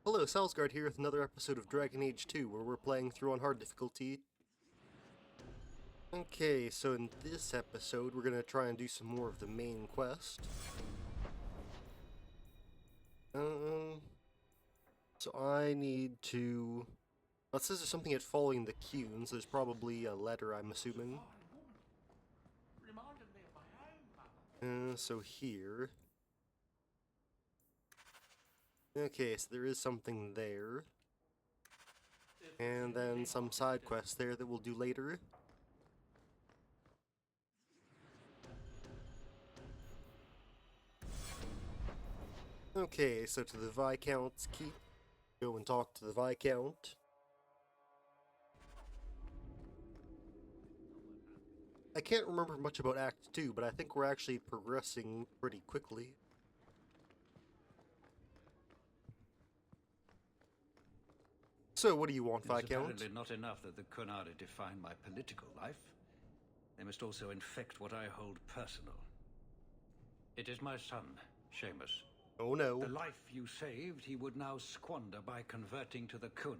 Hello, Salsgard here with another episode of Dragon Age 2, where we're playing through on hard difficulty. Okay, so in this episode, we're going to try and do some more of the main quest. So I need to... Well, it says there's something at following the Cunes. There's probably a letter, I'm assuming. So here... Okay, so there is something there. And then some side quests there that we'll do later. Okay, so to the Viscount's Keep. Go and talk to the Viscount. I can't remember much about Act 2, but I think we're actually progressing pretty quickly. So, what do you want, Viscount? It's apparently not enough that the Qunari define my political life. They must also infect what I hold personal. It is my son, Seamus. Oh no. The life you saved, he would now squander by converting to the Qun.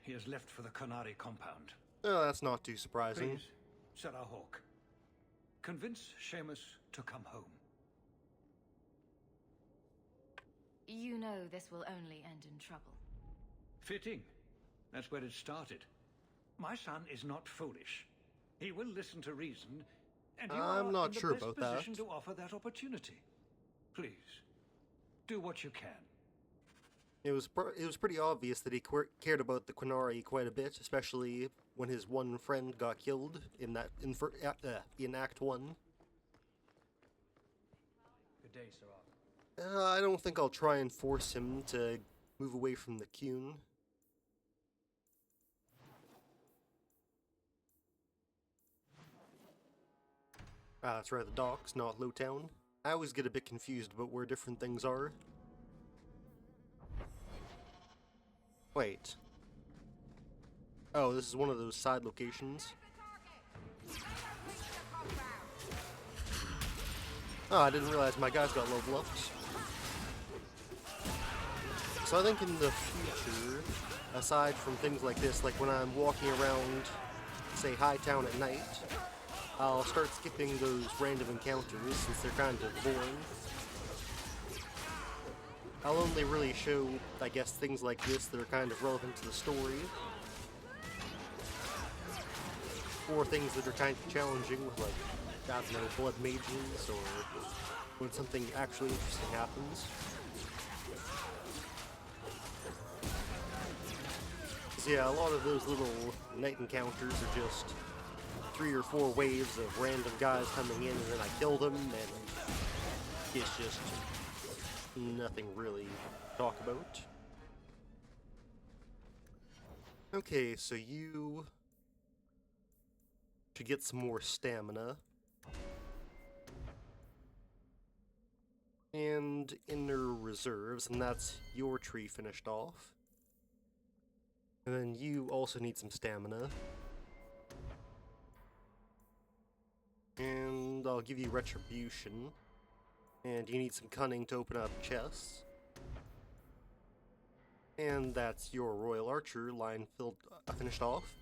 He has left for the Qunari compound. Oh, that's not too surprising. Please, Sarah Hawk, convince Seamus to come home. You know this will only end in trouble. Fitting. That's where it started. My son is not foolish. He will listen to reason, and you I'm are not in the sure best about position that. to offer that opportunity. Please, do what you can. It was pretty obvious that he cared about the Qunari quite a bit, especially when his one friend got killed in Act 1. Good day, Sir. I don't think I'll try and force him to move away from the Qun. Ah, that's right, the docks, not Lowtown. I always get a bit confused about where different things are. Wait. Oh, this is one of those side locations. Oh, I didn't realize my guys got level ups. So I think in the future, aside from things like this, like when I'm walking around, say, Hightown at night, I'll start skipping those random encounters since they're kind of boring. I'll only really show, I guess, things like this that are kind of relevant to the story. Or things that are kind of challenging with, like, I don't know, blood mages, or when something actually interesting happens. So yeah, a lot of those little night encounters are just 3 or 4 waves of random guys coming in, and then I kill them, and it's just nothing really to talk about. Okay, so you should get some more stamina. And inner reserves, and that's your tree finished off. And then you also need some stamina. And I'll give you retribution. And you need some cunning to open up chests. And that's your Royal Archer line finished off.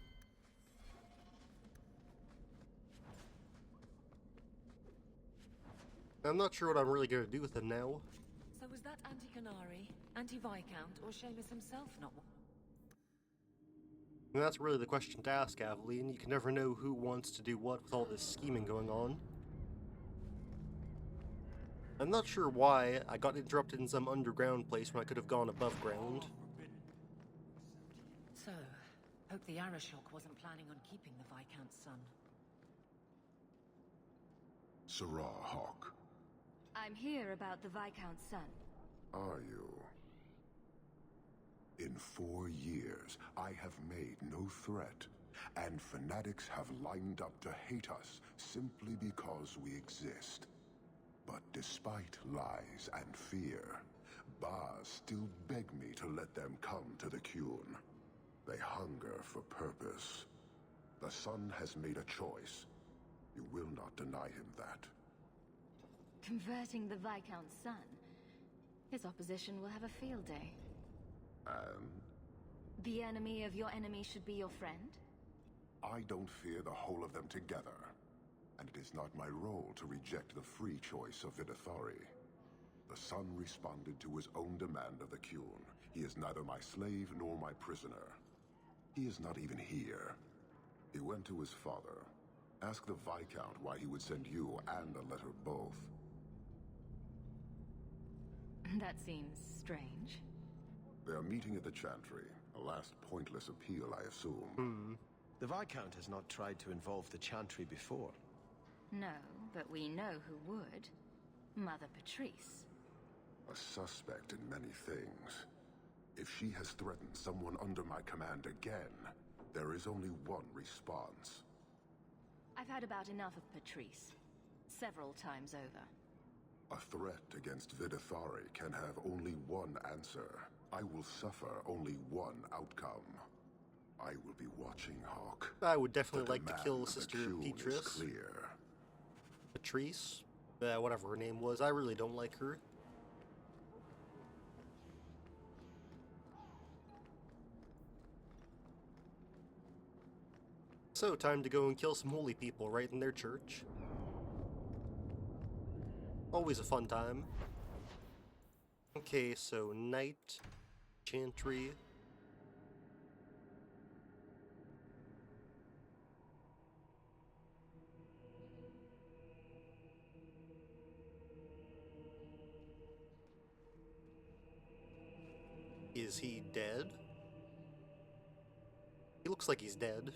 I'm not sure what I'm really going to do with them now. So was that anti-Qunari, anti-Viscount, or Seamus himself not one? And that's really the question to ask, Aveline. You can never know who wants to do what with all this scheming going on. I'm not sure why I got interrupted in some underground place when I could have gone above ground. So, hope the Arashok wasn't planning on keeping the Viscount's son. Sarah Hawk, I'm here about the Viscount's son. are you? In 4 years, I have made no threat, and fanatics have lined up to hate us simply because we exist. But despite lies and fear, Baz still beg me to let them come to the Qun. They hunger for purpose. The son has made a choice. You will not deny him that. Converting the Viscount's son? His opposition will have a field day. And The enemy of your enemy should be your friend? I don't fear the whole of them together. And it is not my role to reject the free choice of Vidithari. The son responded to his own demand of the Qun. He is neither my slave nor my prisoner. He is not even here. He went to his father. Ask the Viscount why he would send you and a letter both. That seems strange. They are meeting at the Chantry. A last pointless appeal, I assume. The Viscount has not tried to involve the Chantry before. No, but we know who would. Mother Patrice. A suspect in many things. If she has threatened someone under my command again, there is only one response. I've had about enough of Patrice. Several times over. A threat against Vidithari can have only one answer. I will suffer only one outcome. I will be watching, Hawk. I would definitely The like to kill demand of the Sister Qun is Petrus. clear. Patrice? Whatever her name was. I really don't like her. So, time to go and kill some holy people right in their church. Always a fun time. Okay, so Knight, Chantry. Is he dead? He looks like he's dead.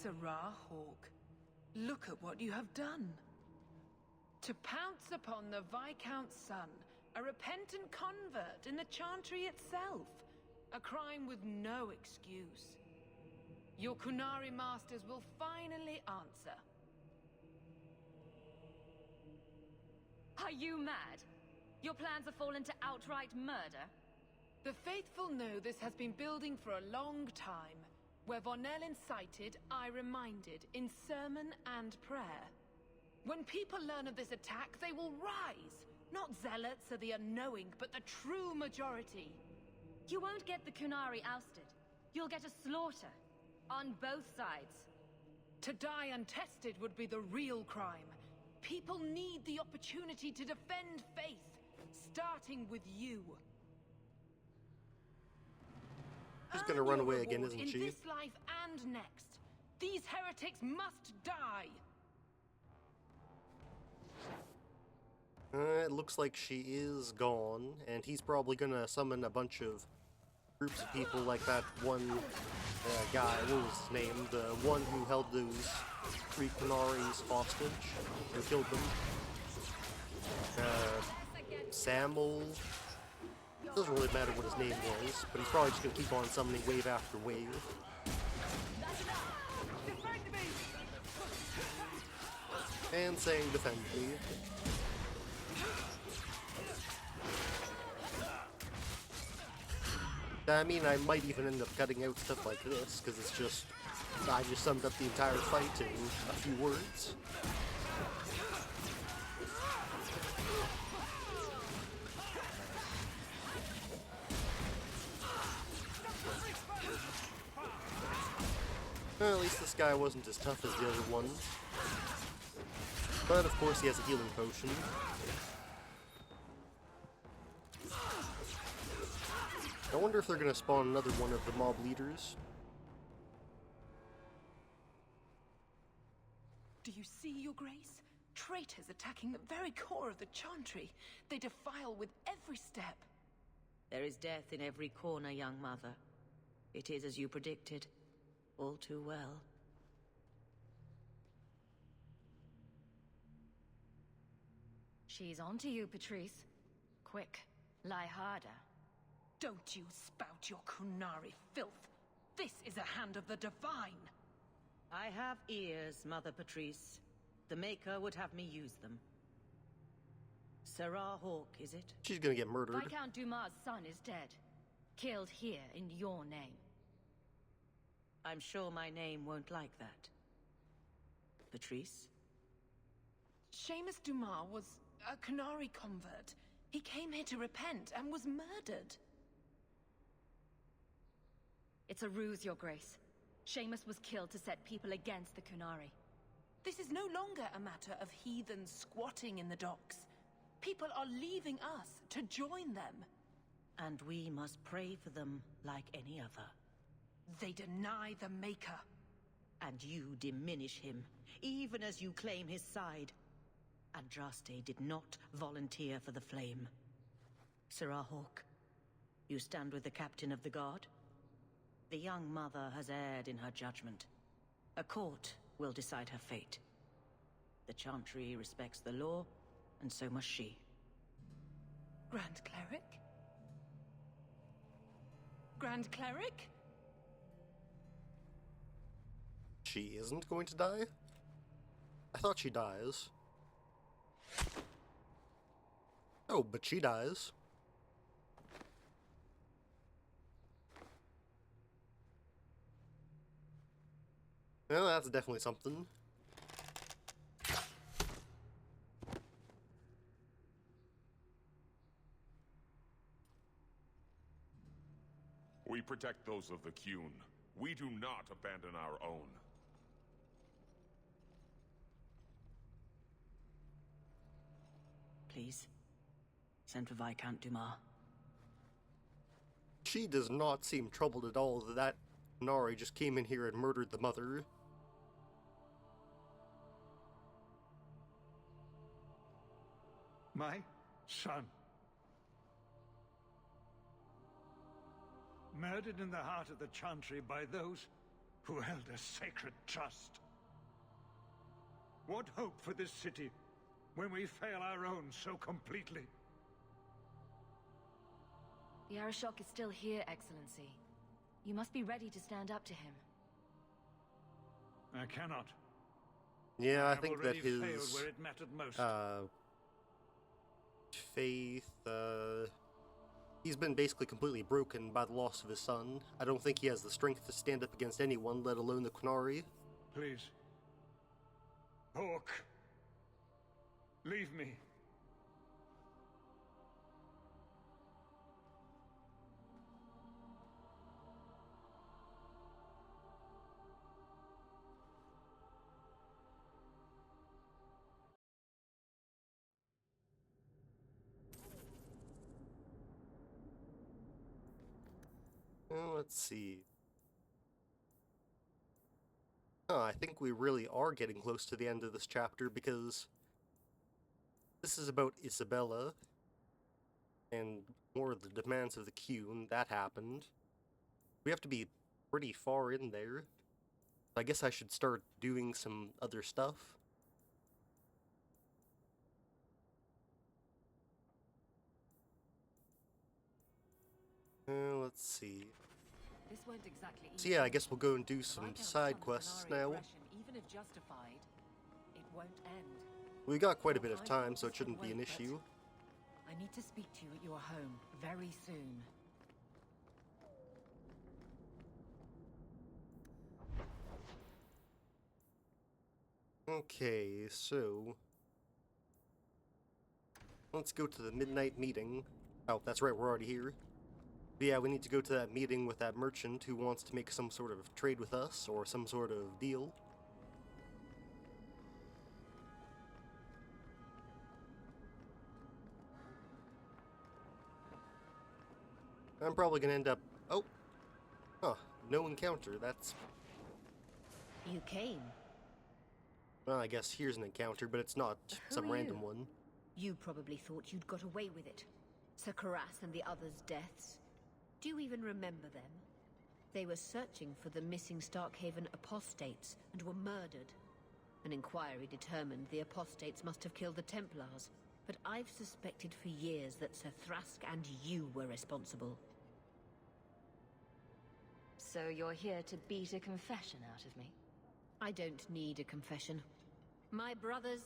Sarah Hawke, look at what you have done. To pounce upon the Viscount's son, a repentant convert in the Chantry itself, a crime with no excuse. Your Qunari masters will finally answer. Are you mad? Your plans have fallen to outright murder? The faithful know this has been building for a long time. Where Vonel incited, I reminded, in sermon and prayer. When people learn of this attack, they will rise. Not zealots or the unknowing, but the true majority. You won't get the Qunari ousted. You'll get a slaughter. On both sides. To die untested would be the real crime. People need the opportunity to defend faith, starting with you. She's gonna run Earn your away again, reward isn't in she? this life and next. These heretics must die. It looks like she is gone, and he's probably gonna summon a bunch of groups of people like that one guy, what was his name? The one who held those 3 Qunari's hostage and killed them. Samuel. Doesn't really matter what his name was, but he's probably just gonna keep on summoning wave after wave. And saying defend me. I mean, I might even end up cutting out stuff like this, because it's just, I just summed up the entire fight in a few words. Well, at least this guy wasn't as tough as the other ones. But of course he has a healing potion. I wonder if they're gonna spawn another one of the mob leaders. Do you see, Your Grace? Traitors attacking the very core of the Chantry. They defile with every step. There is death in every corner, young mother. It is as you predicted. All too well. She's on to you, Patrice. Quick, lie harder. Don't you spout your Qunari filth. This is a hand of the Divine. I have ears, Mother Patrice. The Maker would have me use them. Sarah Hawke, is it? She's gonna get murdered. Viscount Dumas' son is dead. Killed here in your name. I'm sure my name won't like that. Patrice? Seamus Dumas was a Qunari convert. He came here to repent and was murdered. It's a ruse, Your Grace. Seamus was killed to set people against the Qunari. This is no longer a matter of heathens squatting in the docks. People are leaving us to join them. And we must pray for them like any other. They deny the Maker. And you diminish him, even as you claim his side. Andraste did not volunteer for the flame. Sirrah Hawke, you stand with the captain of the guard? The young mother has erred in her judgment. A court will decide her fate. The Chantry respects the law, and so must she. Grand Cleric? Grand Cleric? She isn't going to die? I thought she dies. Oh, but she dies. Well, that's definitely something. We protect those of the Qun. We do not abandon our own. Please, send for Viscount Dumas. She does not seem troubled at all that Nari just came in here and murdered the mother. My son. Murdered in the heart of the Chantry by those who held a sacred trust. What hope for this city when we fail our own so completely? The Arishok is still here, Excellency. You must be ready to stand up to him. I cannot. Yeah, I have think that already his failed where it mattered most. faith, he's been basically completely broken by the loss of his son. I don't think he has the strength to stand up against anyone, let alone the Qunari. Please. Hawke. Leave me. Well, let's see. Oh, I think we really are getting close to the end of this chapter because this is about Isabella and more of the demands of the Qun. That happened. We have to be pretty far in there. I guess I should start doing some other stuff. Let's see. This won't exactly So yeah, I guess we'll go and do some side quests now. Even if justified, it won't end. We got quite a bit of time, so it shouldn't be an issue. I need to speak to you at your home very soon. Okay, so let's go to the midnight meeting. Oh, that's right, we're already here. But yeah, we need to go to that meeting with that merchant who wants to make some sort of trade with us, or some sort of deal. I'm probably gonna end up... Oh! Huh, no encounter, that's... You came. Well, I guess here's an encounter, but it's not some random one. You probably thought you'd got away with it. Sir Karas and the others' deaths. Do you even remember them? They were searching for the missing Starkhaven apostates and were murdered. An inquiry determined the apostates must have killed the Templars, but I've suspected for years that Sir Thrask and you were responsible. So you're here to beat a confession out of me? I don't need a confession. My brothers,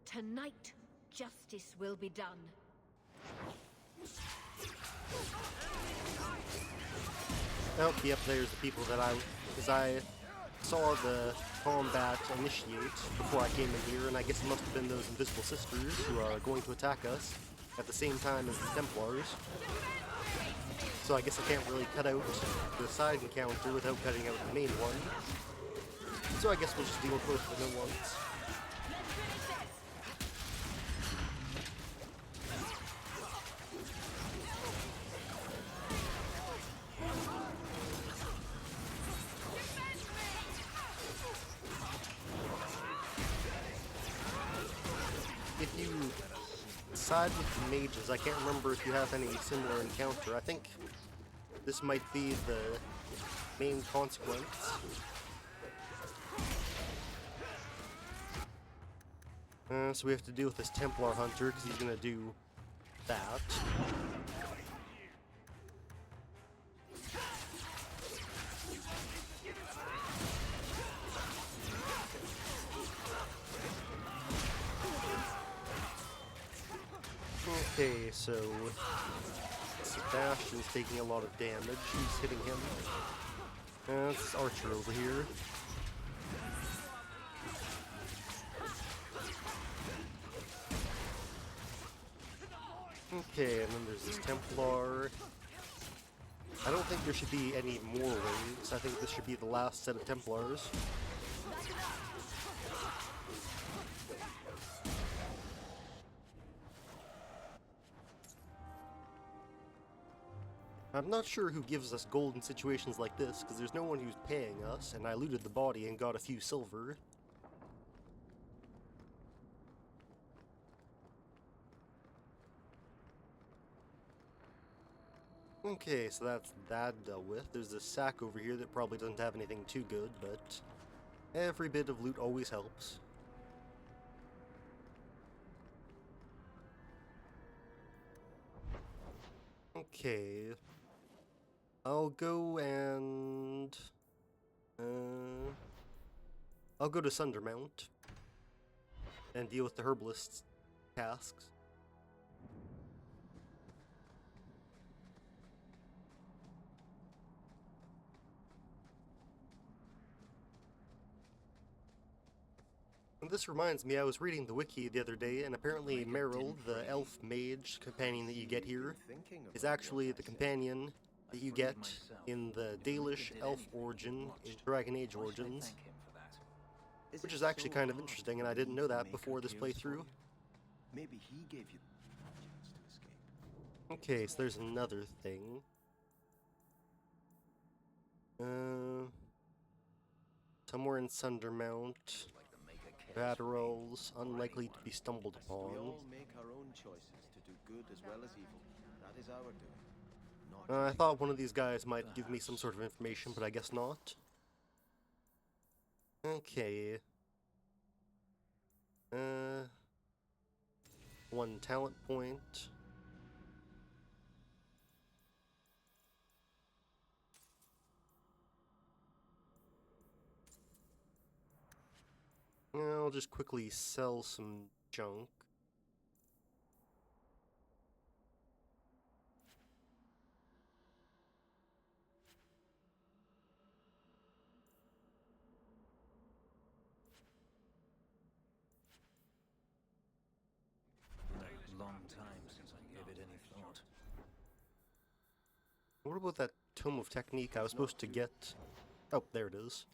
tonight justice will be done. Oh, yep, there's the people that I... Because I saw the combat initiate before I came in here, and I guess it must have been those invisible sisters who are going to attack us at the same time as the Templars. So I guess I can't really cut out the side encounter without cutting out the main one. So I guess we'll just deal with both of them at once. If you side with the mages, I can't remember if you have any similar encounter. I think this might be the main consequence. So we have to deal with this Templar Hunter, because he's going to do that. Okay, so Sebastian's taking a lot of damage. Who's hitting him? It's Archer over here. Okay, and then there's this Templar. I don't think there should be any more waves. I think this should be the last set of Templars. I'm not sure who gives us gold in situations like this, because there's no one who's paying us, and I looted the body and got a few silver. Okay, so that's that dealt with. There's this sack over here that probably doesn't have anything too good, but every bit of loot always helps. Okay. I'll go and... I'll go to Sundermount and deal with the herbalist's tasks. And this reminds me, I was reading the wiki the other day, and apparently Meryl, the elf mage companion that you get here, is actually the companion that you get in the Dalish elf origin in Dragon Age Origins, which is actually kind of interesting, and I didn't know that before this playthrough. Maybe he gave you a chance to escape. Okay, so there's another thing. Somewhere in Sundermount. Batterels, unlikely to be stumbled upon. We all make our own choices to do good as well as evil. That is our doing. I thought one of these guys might give me some sort of information, but I guess not. Okay. One talent point. I'll just quickly sell some junk. Long time since I gave it any thought. What about that Tome of Technique I was supposed to get? Oh, there it is.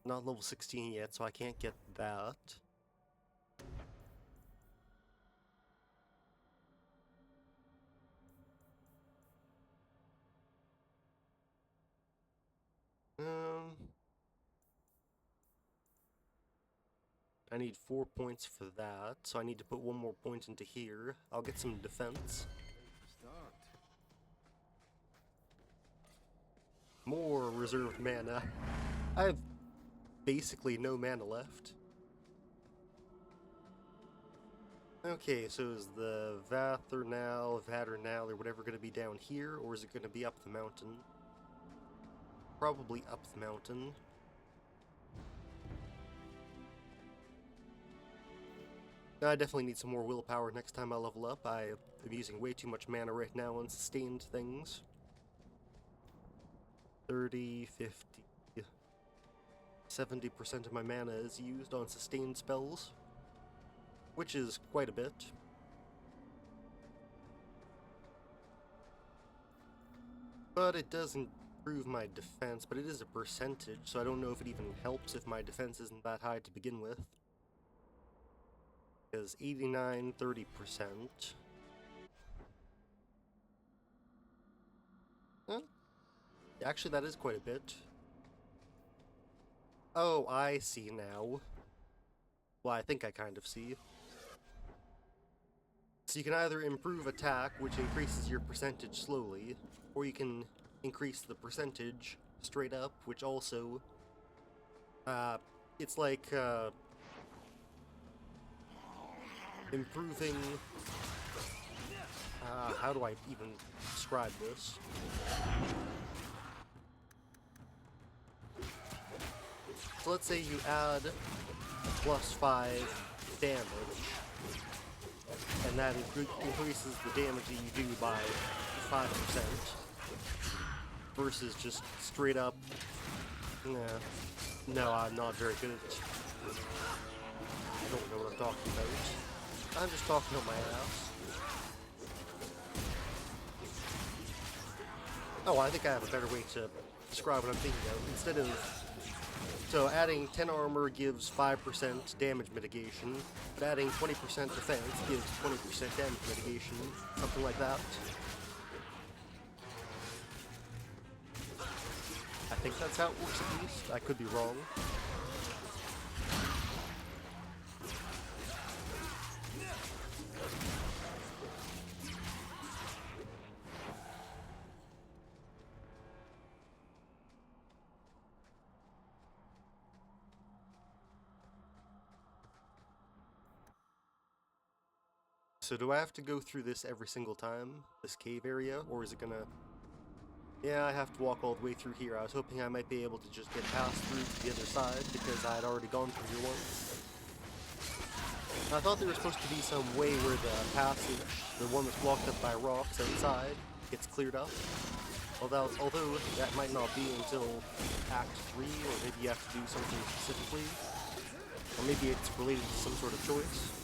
Not level 16 yet, so I can't get that. I need 4 points for that, so I need to put one more point into here. I'll get some defense. More reserved mana. I have basically no mana left. Okay, so is the Vaternal, or whatever going to be down here, or is it going to be up the mountain? Probably up the mountain. I definitely need some more willpower next time I level up. I am using way too much mana right now on sustained things. 30, 50... 70% of my mana is used on sustained spells, which is quite a bit. But it doesn't improve my defense, but it is a percentage, so I don't know if it even helps if my defense isn't that high to begin with. Because 89, 30%. Huh? Actually, that is quite a bit. Oh, I see now. Well, I think I kind of see. So you can either improve attack, which increases your percentage slowly, or you can increase the percentage straight up, which also... it's like, improving... how do I even describe this? So let's say you add +5 damage, and that increases the damage that you do by 5%, versus just straight up, no, I'm not very good at it. I don't know what I'm talking about. I'm just talking on my ass. Oh, I think I have a better way to describe what I'm thinking of. Instead of... So adding 10 armor gives 5% damage mitigation, but adding 20% defense gives 20% damage mitigation, something like that. I think that's how it works at least. I could be wrong. So do I have to go through this every single time, this cave area, or is it gonna... Yeah, I have to walk all the way through here. I was hoping I might be able to just get past through to the other side, because I had already gone through here once. I thought there was supposed to be some way where the passage, the one that's blocked up by rocks outside, gets cleared up. Although that might not be until Act 3, or maybe you have to do something specifically. Or maybe it's related to some sort of choice.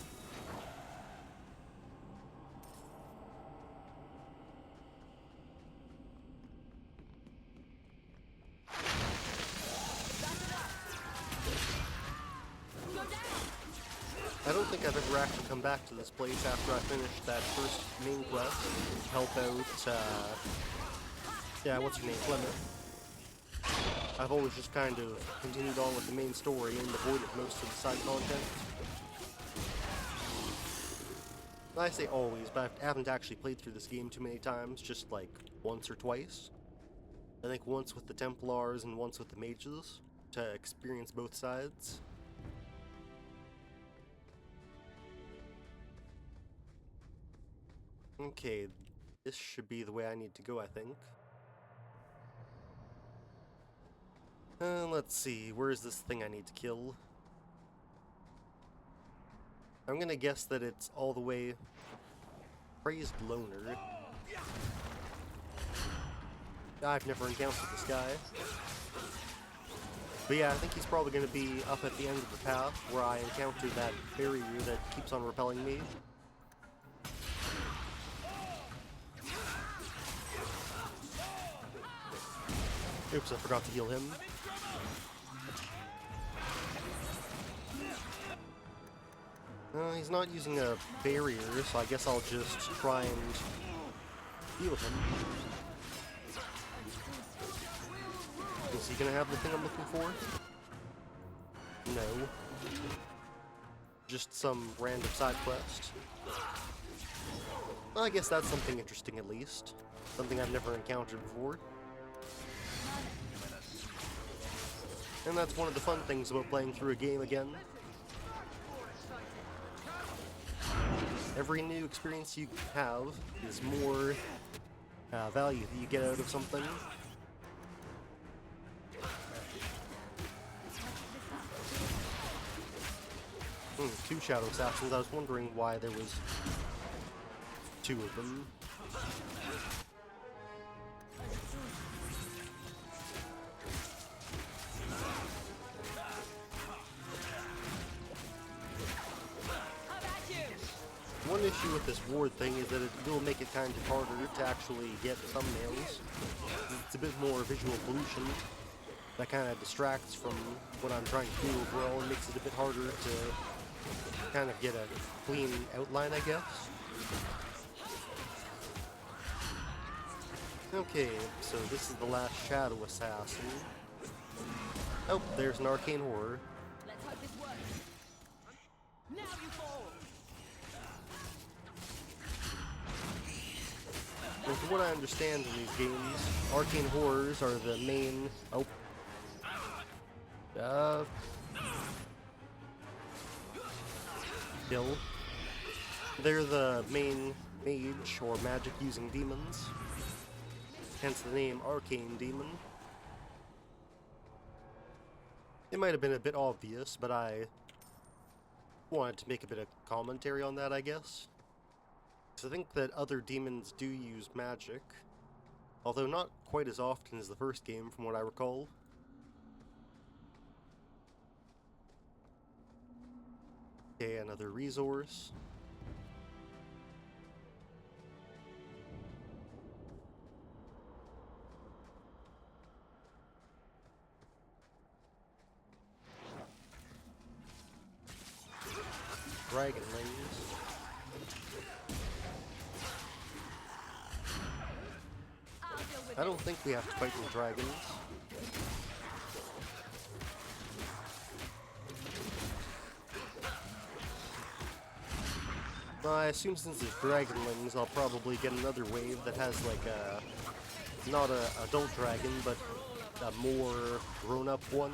I don't think I've ever actually come back to this place after I finished that first main quest. Help out, yeah, what's her name? Plymouth. I've always just kind of continued on with the main story and avoided most of the side content. I say always, but I haven't actually played through this game too many times, just like once or twice. I think once with the Templars and once with the mages, to experience both sides. Okay, this should be the way I need to go, I think. Let's see, where is this thing I need to kill? I'm gonna guess that it's all the way... Praised Loner. I've never encountered this guy. But yeah, I think he's probably gonna be up at the end of the path where I encountered that barrier that keeps on repelling me. Oops, I forgot to heal him. He's not using a barrier, so I guess I'll just try and heal him. Is he gonna have the thing I'm looking for? No. Just some random side quest. Well, I guess that's something interesting at least. Something I've never encountered before. And that's one of the fun things about playing through a game again. Every new experience you have is more value that you get out of something. Two Shadow Assassins. I was wondering why there was two of them. one issue with this ward thing is that it will make it kind of harder to actually get thumbnails. It's a bit more visual pollution that kind of distracts from what I'm trying to do overall and makes it a bit harder to kind of get a clean outline, I guess. Okay, so this is the last Shadow Assassin. Oh, there's an arcane horror. Let's hope this works. Now you fall. And from what I understand in these games, arcane horrors are the main... Kill. They're the main mage or magic using demons. Hence the name Arcane Demon. It might have been a bit obvious, but I wanted to make a bit of commentary on that, I guess. So I think that other demons do use magic, although not quite as often as the first game from what I recall. Okay, another resource. Dragonlings. I don't think we have to fight with dragons. I assume since it's dragonlings, I'll probably get another wave that has like a, not a adult dragon, but a more grown-up one.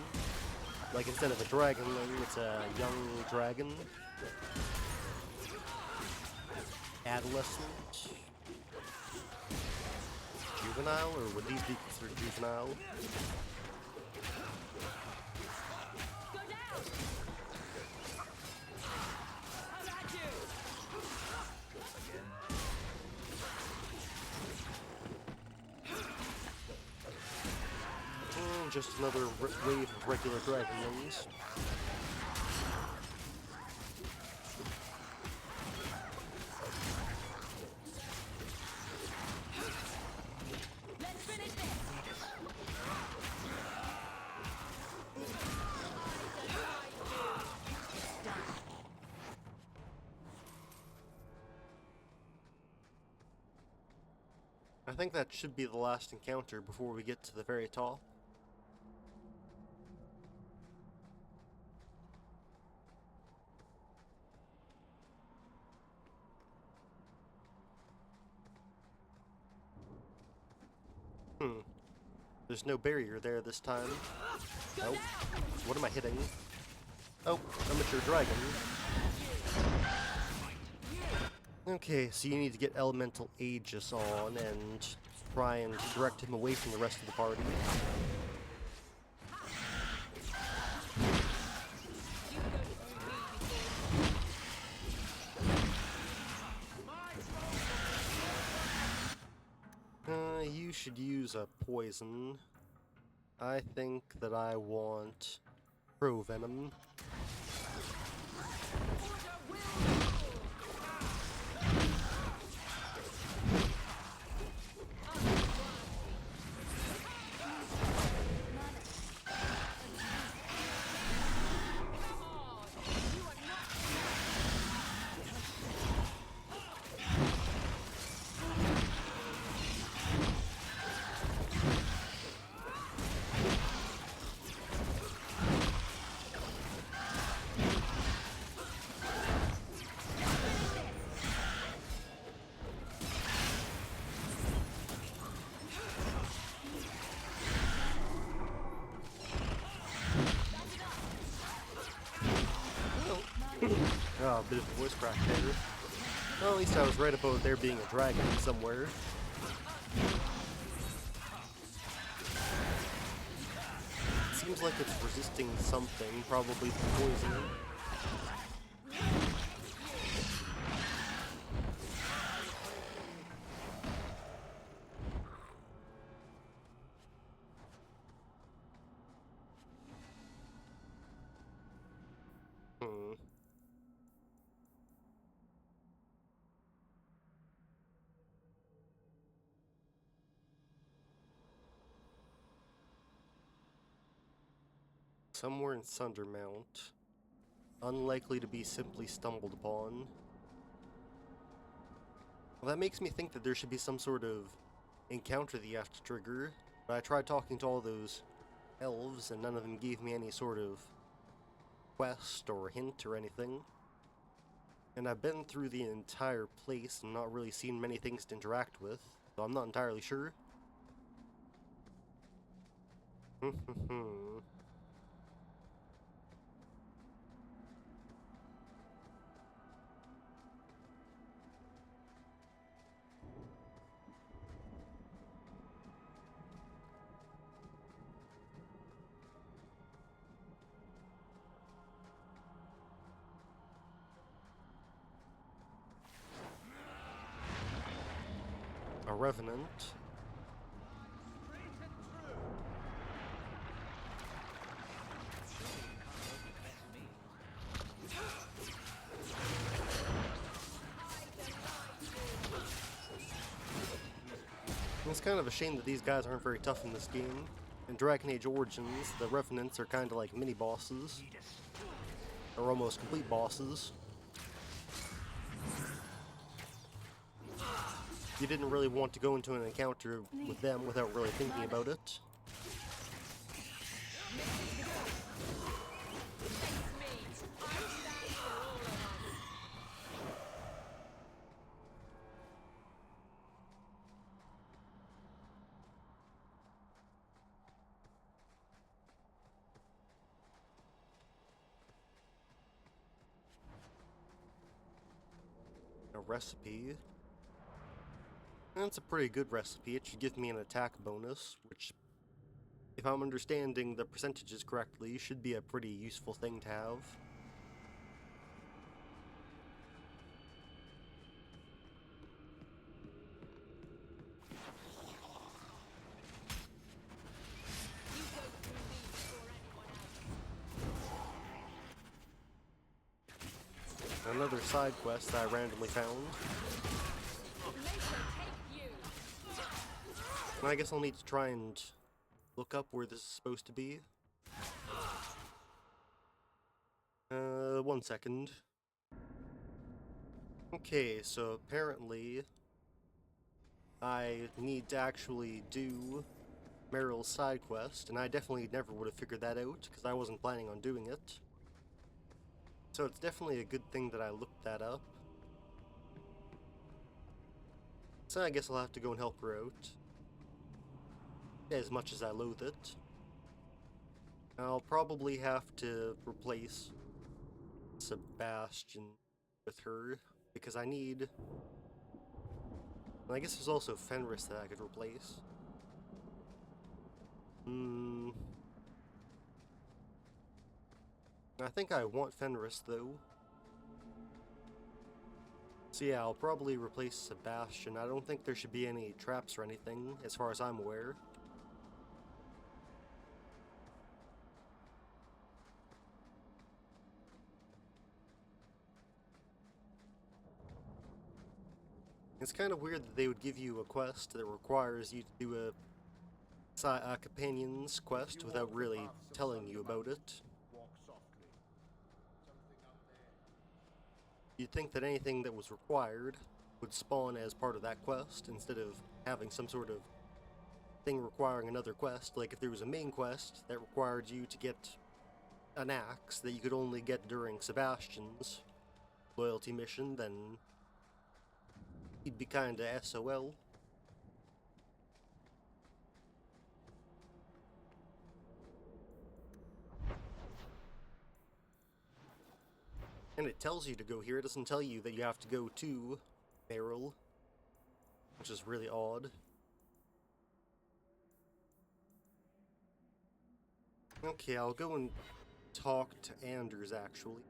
Like instead of a dragonling, it's a young dragon. Adolescent. Juvenile, or would these be considered juvenile? Just another wave of regular dragonlings. I think that should be the last encounter before we get to the very top. There's no barrier there this time. Oh, what am I hitting? Oh, amateur dragon. Okay, so you need to get Elemental Aegis on and try and direct him away from the rest of the party. You should use a poison. I think that I want Crow Venom. Oh, a bit of a voice crack there. Well, at least I was right about there being a dragon somewhere. Seems like it's resisting something, probably the poison. Somewhere in Sundermount. Unlikely to be simply stumbled upon. Well, that makes me think that there should be some sort of encounter that you have to trigger. But I tried talking to all those elves, and none of them gave me any sort of quest or hint or anything. And I've been through the entire place and not really seen many things to interact with, so I'm not entirely sure. A revenant. It's kind of a shame that these guys aren't very tough in this game. In Dragon Age Origins, the revenants are kind of like mini-bosses. Or almost complete bosses. You didn't really want to go into an encounter with them without really thinking about it. A recipe. That's a pretty good recipe. It should give me an attack bonus, which, if I'm understanding the percentages correctly, should be a pretty useful thing to have. Another side quest I randomly found. And I guess I'll need to try and look up where this is supposed to be. 1 second. Okay, so apparently I need to actually do Meryl's side quest, and I definitely never would have figured that out, because I wasn't planning on doing it. So it's definitely a good thing that I looked that up. So I guess I'll have to go and help her out. As much as I loathe it. I'll probably have to replace Sebastian with her, because I need... And I guess there's also Fenris that I could replace. I think I want Fenris, though. So yeah, I'll probably replace Sebastian. I don't think there should be any traps or anything, as far as I'm aware. It's kind of weird that they would give you a quest that requires you to do a companion's quest without really telling you about it. You'd think that anything that was required would spawn as part of that quest, instead of having some sort of thing requiring another quest. Like if there was a main quest that required you to get an axe that you could only get during Sebastian's loyalty mission, then he'd be kinda SOL. And it tells you to go here. It doesn't tell you that you have to go to Meryl, which is really odd. Okay, I'll go and talk to Anders, actually.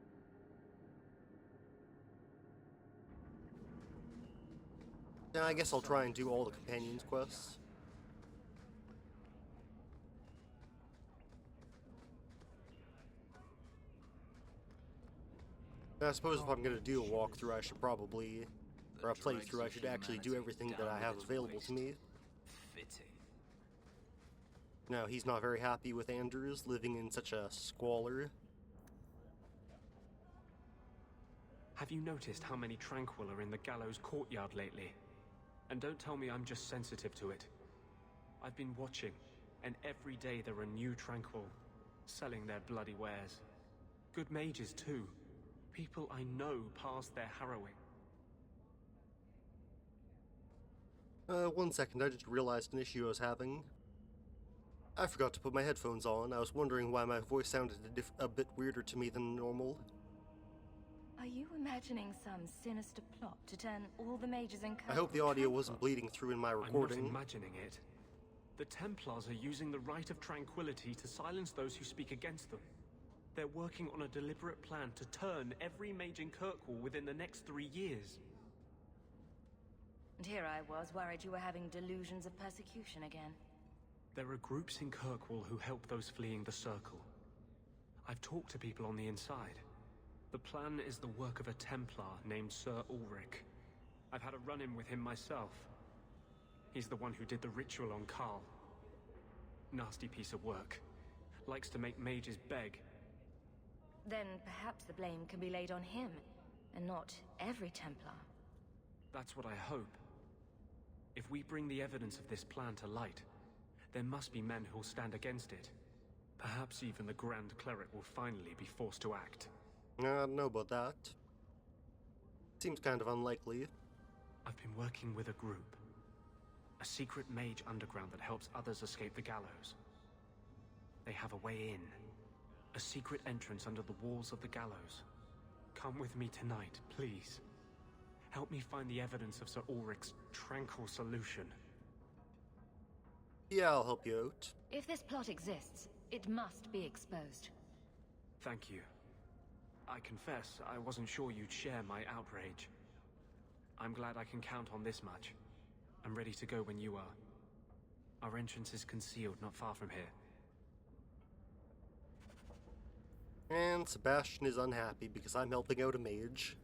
Yeah, I guess I'll try and do all the companions quests. I suppose if I'm going to do a walkthrough, I should probably, or a playthrough, I should actually do everything that I have available to me. Now, he's not very happy with Anders living in such a squalor. Have you noticed how many Tranquil are in the gallows courtyard lately? And don't tell me I'm just sensitive to it. I've been watching, and every day there are new Tranquil, selling their bloody wares. Good mages, too. People I know past their harrowing. 1 second, I just realized an issue I was having. I forgot to put my headphones on. I was wondering why my voice sounded a bit weirder to me than normal. Are you imagining some sinister plot to turn all the mages in I hope the audio wasn't bleeding through in my recording. I'm not imagining it. The Templars are using the right of tranquility to silence those who speak against them. They're working on a deliberate plan to turn every mage in Kirkwall within the next 3 years. And here I was, worried you were having delusions of persecution again. There are groups in Kirkwall who help those fleeing the Circle. I've talked to people on the inside. The plan is the work of a Templar named Sir Ulrich. I've had a run-in with him myself. He's the one who did the ritual on Karl. Nasty piece of work. Likes to make mages beg. Then perhaps the blame can be laid on him, and not every Templar. That's what I hope. If we bring the evidence of this plan to light, there must be men who'll stand against it. Perhaps even the Grand Cleric will finally be forced to act. I don't know about that. Seems kind of unlikely. I've been working with a group. A secret mage underground that helps others escape the gallows. They have a way in. A secret entrance under the walls of the gallows. Come with me tonight, please. Help me find the evidence of Sir Ulrich's tranquil solution. Yeah, I'll help you out. If this plot exists, it must be exposed. Thank you. I confess, I wasn't sure you'd share my outrage. I'm glad I can count on this much. I'm ready to go when you are. Our entrance is concealed not far from here. And Sebastian is unhappy because I'm helping out a mage.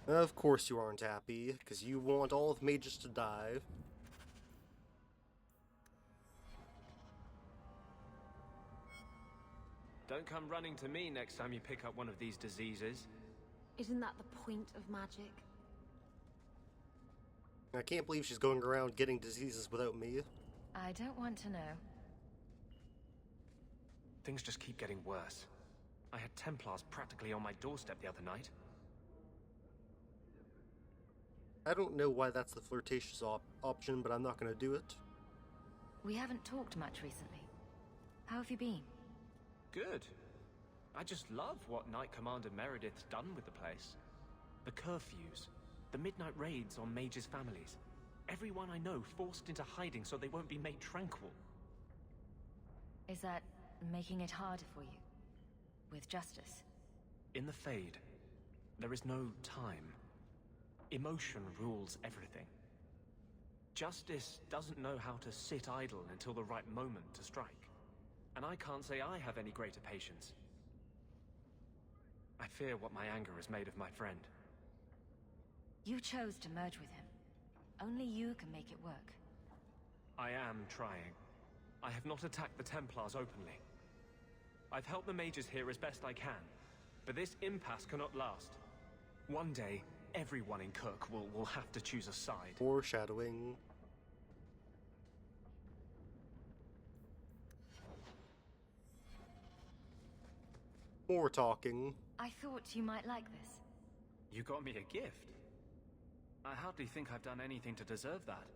Of course you aren't happy, because you want all of the mages to die. Don't come running to me next time you pick up one of these diseases. Isn't that the point of magic? I can't believe she's going around getting diseases without me. I don't want to know. Things just keep getting worse. I had Templars practically on my doorstep the other night. I don't know why that's the flirtatious option, but I'm not going to do it. We haven't talked much recently. How have you been? Good. I just love what Knight Commander Meredith's done with the place. The curfews, the midnight raids on mages' families. Everyone I know forced into hiding so they won't be made tranquil. Is that making it harder for you? With justice? In the Fade, there is no time. Emotion rules everything. Justice doesn't know how to sit idle until the right moment to strike. And I can't say I have any greater patience. I fear what my anger has made of my friend. You chose to merge with him. Only you can make it work. I am trying. I have not attacked the Templars openly. I've helped the mages here as best I can, but this impasse cannot last. One day, everyone in Kirkwall will have to choose a side. Foreshadowing. More talking. I thought you might like this. You got me a gift. I hardly think I've done anything to deserve that.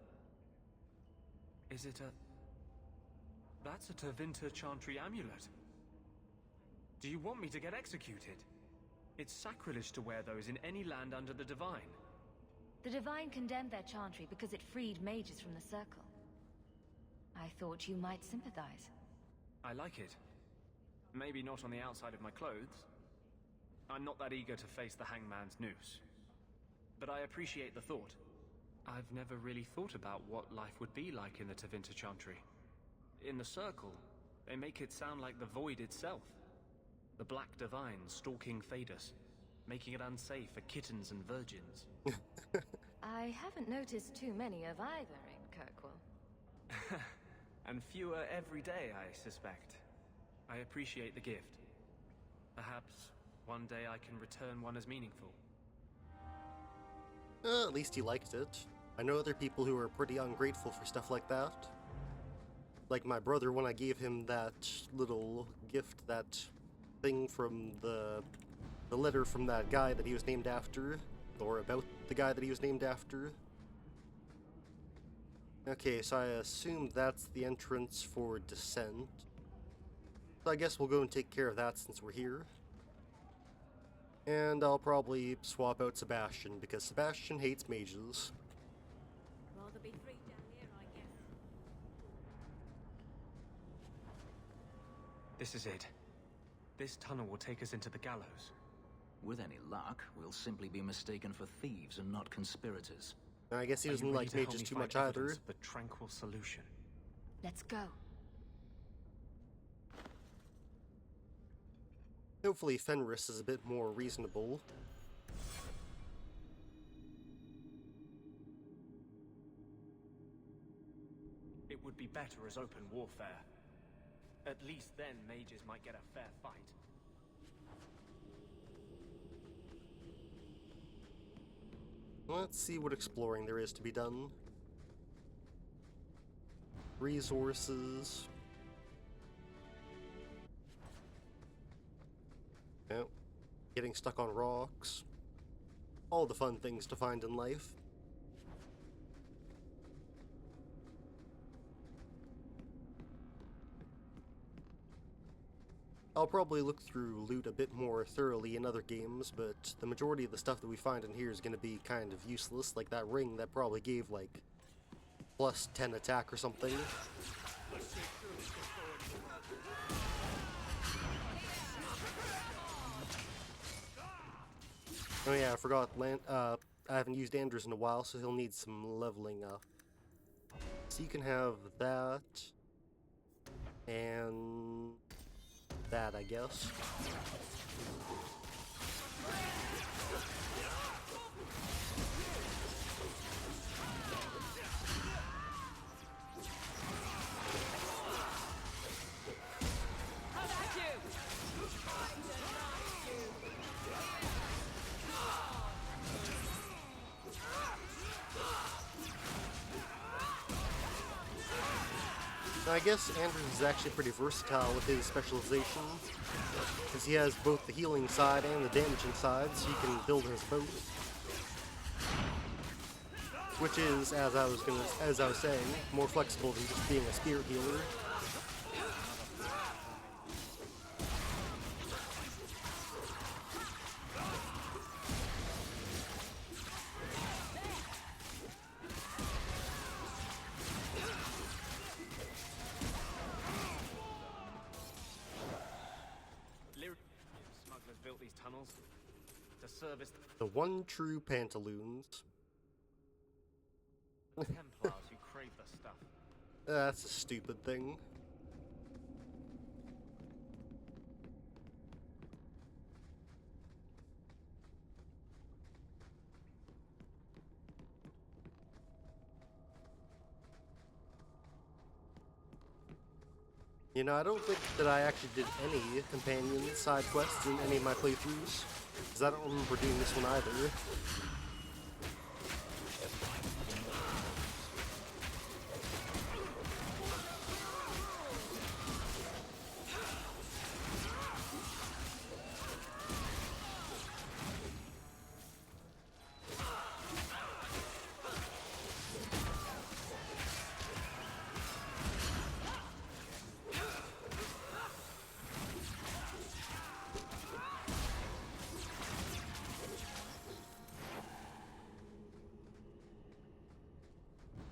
Is it a... That's a Tevinter Chantry amulet. Do you want me to get executed? It's sacrilege to wear those in any land under the Divine. The Divine condemned their chantry because it freed mages from the Circle. I thought you might sympathize. I like it. Maybe not on the outside of my clothes. I'm not that eager to face the hangman's noose. But I appreciate the thought. I've never really thought about what life would be like in the Tevinter Chantry. In the Circle, they make it sound like the Void itself. The Black Divine stalking Thedas, making it unsafe for kittens and virgins. I haven't noticed too many of either in Kirkwall. And fewer every day, I suspect. I appreciate the gift. Perhaps one day I can return one as meaningful. At least he liked it. I know other people who are pretty ungrateful for stuff like that. Like my brother when I gave him that little gift, that thing from the letter from that guy that he was named after, or about the guy that he was named after. Okay, so I assume that's the entrance for descent. So I guess we'll go and take care of that since we're here. And I'll probably swap out Sebastian, because Sebastian hates mages. Rather be free down here, I guess. This is it. This tunnel will take us into the gallows. With any luck, we'll simply be mistaken for thieves and not conspirators. And I guess he doesn't like mages too much either. The tranquil solution. Let's go. Hopefully Fenris is a bit more reasonable. It would be better as open warfare. At least then mages might get a fair fight. Let's see what exploring there is to be done. Resources. Yep. Getting stuck on rocks. All the fun things to find in life. I'll probably look through loot a bit more thoroughly in other games, but the majority of the stuff that we find in here is going to be kind of useless, like that ring that probably gave, like, plus 10 attack or something. Oh yeah, I forgot, I haven't used Anders in a while, so he'll need some leveling up. So you can have that, and that, I guess. I guess Anders is actually pretty versatile with his specialization, because he has both the healing side and the damaging side, so you can build his both. Which is, as I was saying, more flexible than just being a spirit healer. Smugglers built these tunnels to service The one true pantaloons. the Templars who crave the stuff. That's a stupid thing. You know, I don't think that I actually did any companion side quests in any of my playthroughs, because I don't remember doing this one either.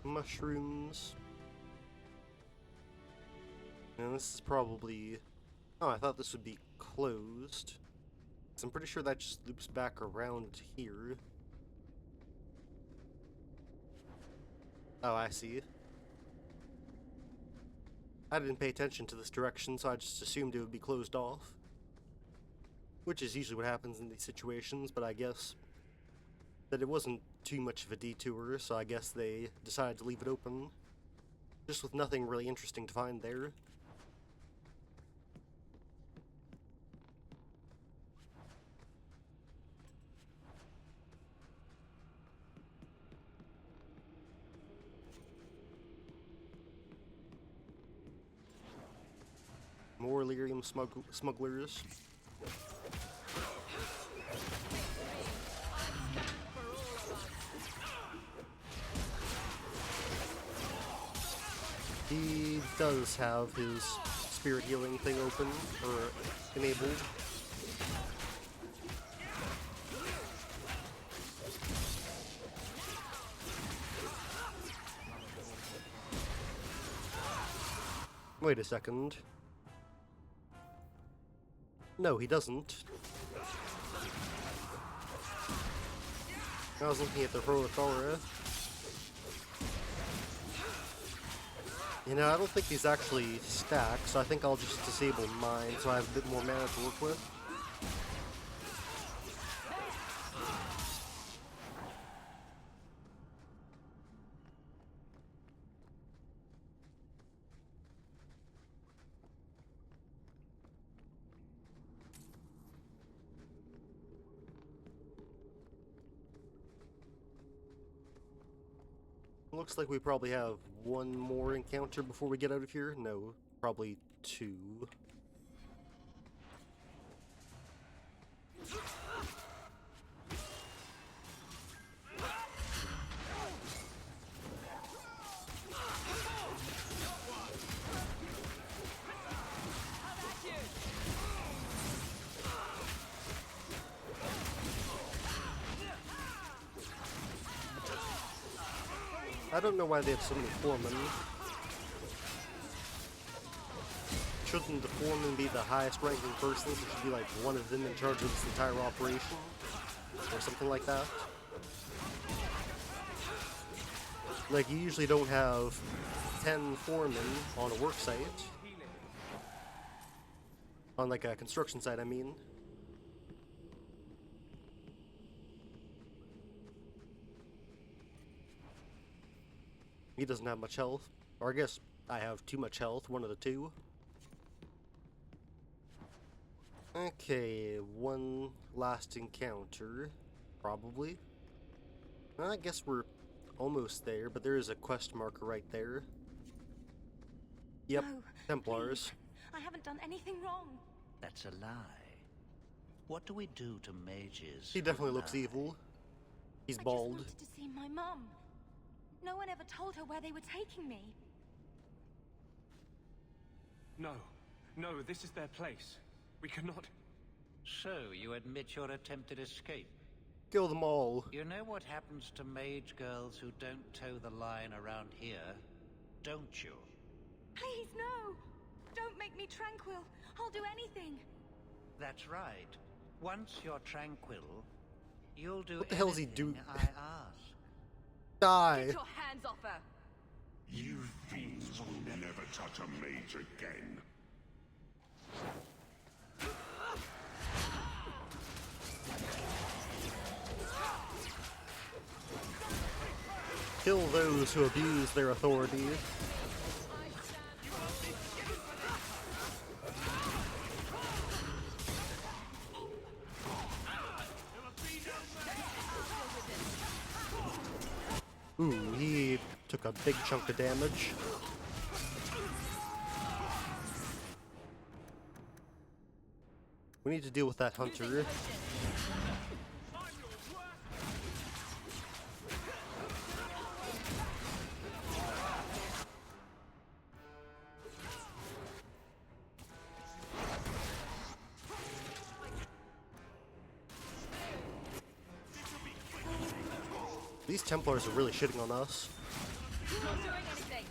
Mushrooms. And this is probably... Oh, I thought this would be closed. So I'm pretty sure that just loops back around here. Oh, I see. I didn't pay attention to this direction, so I just assumed it would be closed off. Which is usually what happens in these situations, but I guess that it wasn't too much of a detour, so I guess they decided to leave it open. Just with nothing really interesting to find there. More lyrium smugglers. He does have his spirit healing thing open, or enabled. Wait a second. No, he doesn't. I was looking at the heroic aura. You know, I don't think these actually stack, so I think I'll just disable mine so I have a bit more mana to work with. Looks like we probably have one more encounter before we get out of here. No, probably two. I don't know why they have so many foremen. Shouldn't the foreman be the highest ranking person? It should be like one of them in charge of this entire operation, or something like that. Like, you usually don't have 10 foremen on a work site. On like a construction site, I mean. He doesn't have much health. Or I guess I have too much health, one of the two. Okay, one last encounter, probably. I guess we're almost there, but there is a quest marker right there. Yep, No, Templars. please. I haven't done anything wrong. That's a lie. What do we do to mages? He definitely looks evil. He's bald. I just wanted to see my mum. No one ever told her where they were taking me. No. No, this is their place. We cannot... So, you admit your attempted escape? Kill them all. You know what happens to mage girls who don't toe the line around here, don't you? Please, no! Don't make me tranquil. I'll do anything. That's right. Once you're tranquil, you'll do What the hell is he doing? I ask. Die. Get your hands off her! You fiends will never touch a mage again. Kill those who abuse their authority. Ooh, he took a big chunk of damage. We need to deal with that hunter. These Templars are really shitting on us. Not doing anything.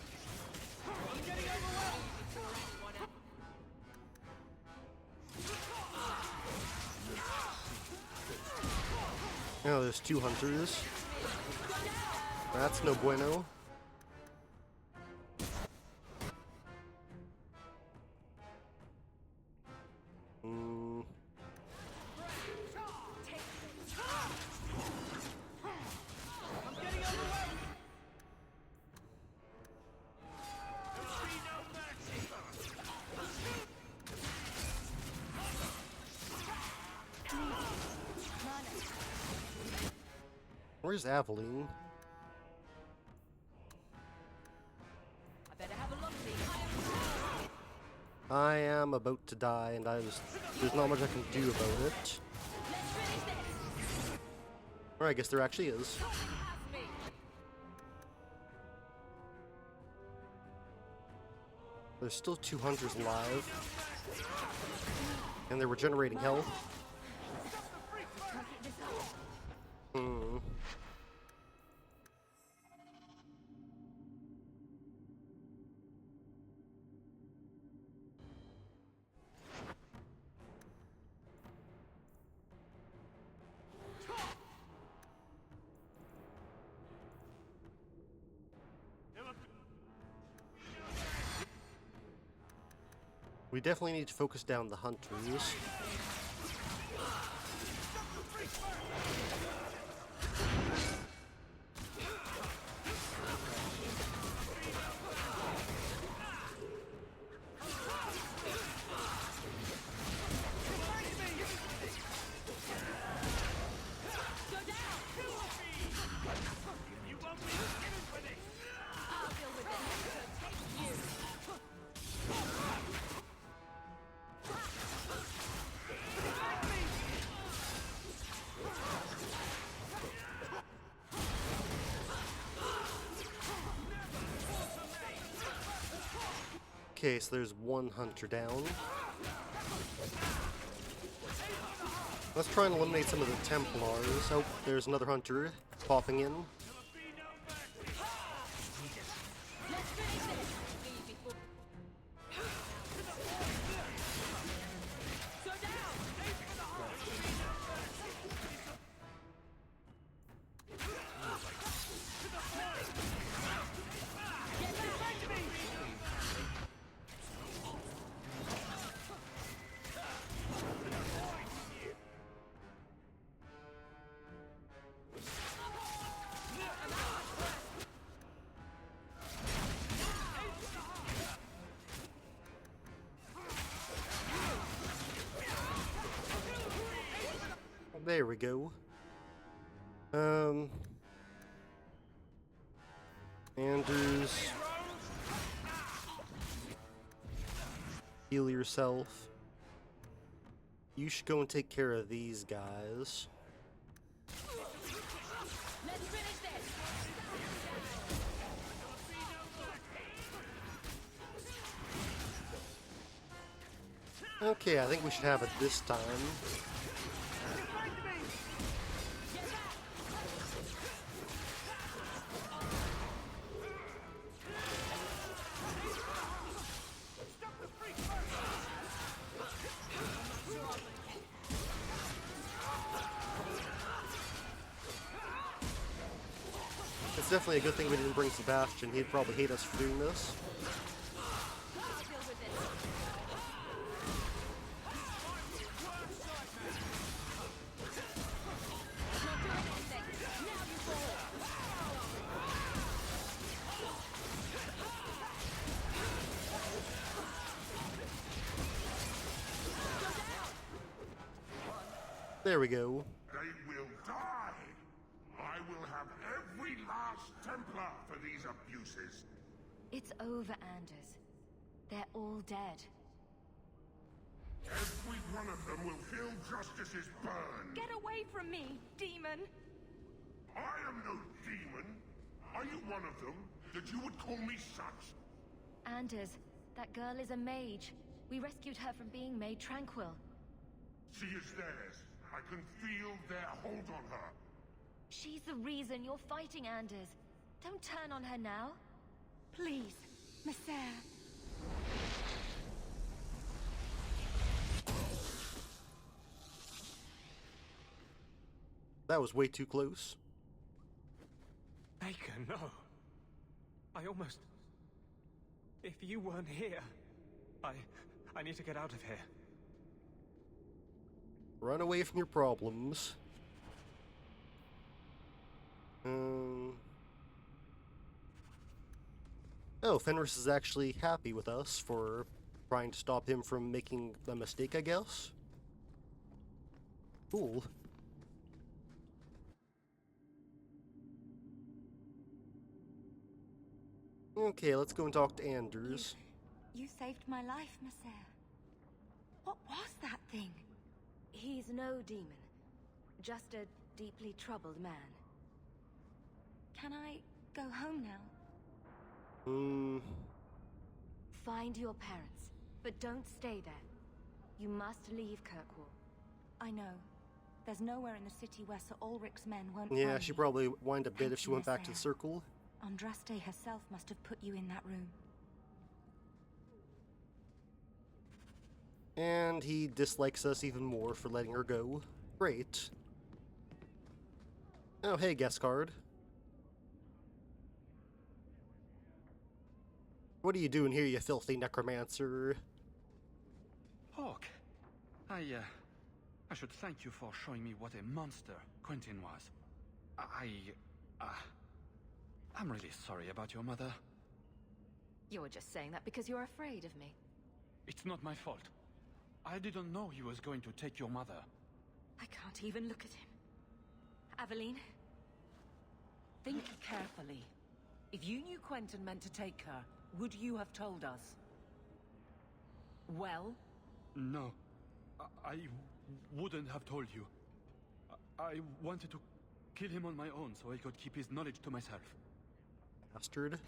Oh, there's two hunters. That's no bueno. Where's Aveline? I better have a look. I am about to die, and there's not much I can do about it. Or I guess there actually is. There's still 2 hunters alive. And they're regenerating health. Hmm. We definitely need to focus down the hunters. Okay, so there's 1 hunter down. Let's try and eliminate some of the Templars. Oh, there's another hunter popping in. There we go. Anders. Heal yourself. You should go and take care of these guys. Okay, I think we should have it this time. It's definitely a good thing we didn't bring Sebastian. He'd probably hate us for doing this. There we go. They will die! I will have every last Templar for these abuses! It's over, Anders. They're all dead. Every one of them will feel justice's burn! Get away from me, demon! I am no demon! Are you one of them? That you would call me such? Anders, that girl is a mage. We rescued her from being made tranquil. She is theirs. I can feel their hold on her. She's the reason you're fighting, Anders. Don't turn on her now. Please, Messer. That was way too close. Baker, no. I almost... If you weren't here, I need to get out of here. Run away from your problems. Oh, Fenris is actually happy with us for trying to stop him from making a mistake, I guess. Cool. Okay, let's go and talk to Anders. You saved my life, Messer. What was that thing? He's no demon. Just a deeply troubled man. Can I go home now? Find your parents, but don't stay there. You must leave Kirkwall. I know. There's nowhere in the city where Sir Ulrich's men won't find Yeah, she'd me. probably wind up dead if she went back to the Messer. circle. Andraste herself must have put you in that room. And he dislikes us even more for letting her go. Great. Oh, hey, guest card. What are you doing here, you filthy necromancer? Hawk, I should thank you for showing me what a monster Quentin was. I'm really sorry about your mother. You're just saying that because you're afraid of me. It's not my fault. I didn't know he was going to take your mother. I can't even look at him. Aveline? Think carefully. If you knew Quentin meant to take her, would you have told us? Well? No. I wouldn't have told you. I wanted to kill him on my own so I could keep his knowledge to myself. Bastard.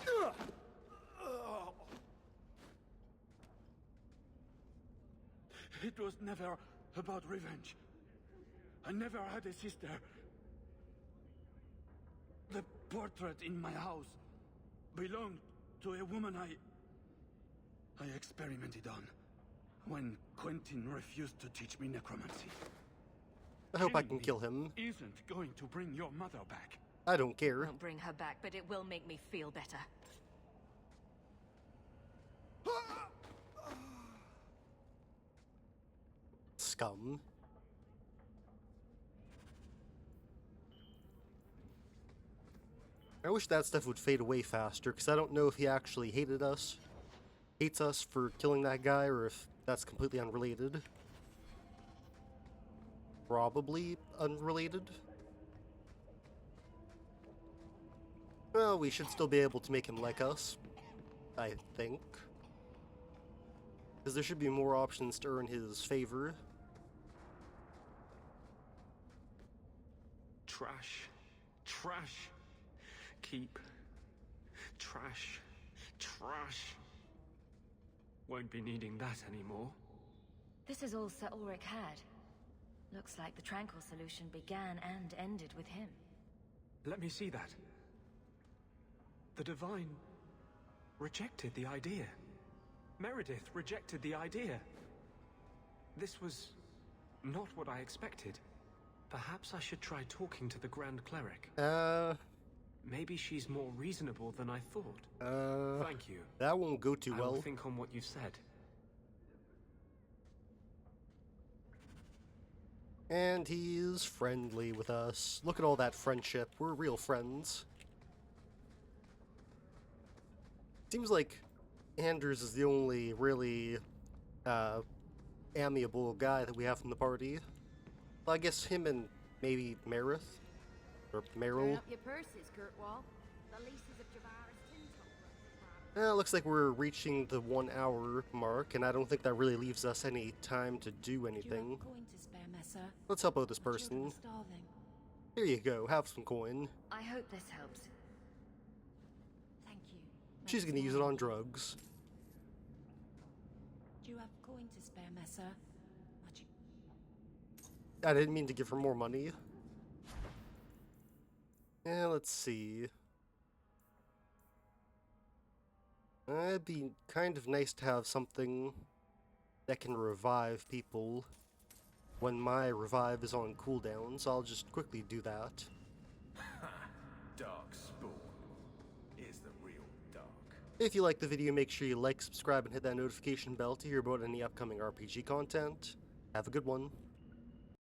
It was never about revenge. I never had a sister. The portrait in my house belonged to a woman I experimented on when Quentin refused to teach me necromancy. I hope I can kill him. Isn't going to bring your mother back. I don't care. Won't bring her back, but it will make me feel better. Scum. I wish that stuff would fade away faster, because I don't know if he actually hates us for killing that guy, or if that's completely unrelated. Probably unrelated. Well, we should still be able to make him like us, I think. Because there should be more options to earn his favor. Trash. Trash. Keep. Trash. Trash. Won't be needing that anymore. This is all Sir Ulrich had. Looks like the Tranquil solution began and ended with him. Let me see that. The Divine rejected the idea. Meredith rejected the idea. This was not what I expected. Perhaps I should try talking to the Grand Cleric. Maybe she's more reasonable than I thought. Thank you. That won't go too well. I'll think on what you've said. And he's friendly with us. Look at all that friendship. We're real friends. Seems like Anders is the only really amiable guy that we have in the party. Well, I guess him and maybe Marith or Meryl. Turn up your purses, Kirkwall. The leases of Javaris Tintal. Well, looks like we're reaching the 1 hour mark, and I don't think that really leaves us any time to do anything. Let's help out this person. Here you go, have some coin. I hope this helps. Thank you. She's gonna use it on drugs. Do you have coin to spare, Messer? I didn't mean to give her more money. Yeah, let's see. It'd be kind of nice to have something that can revive people when my revive is on cooldown, so I'll just quickly do that. Dark spawn is the real dark. If you like the video, make sure you like, subscribe, and hit that notification bell to hear about any upcoming RPG content. Have a good one.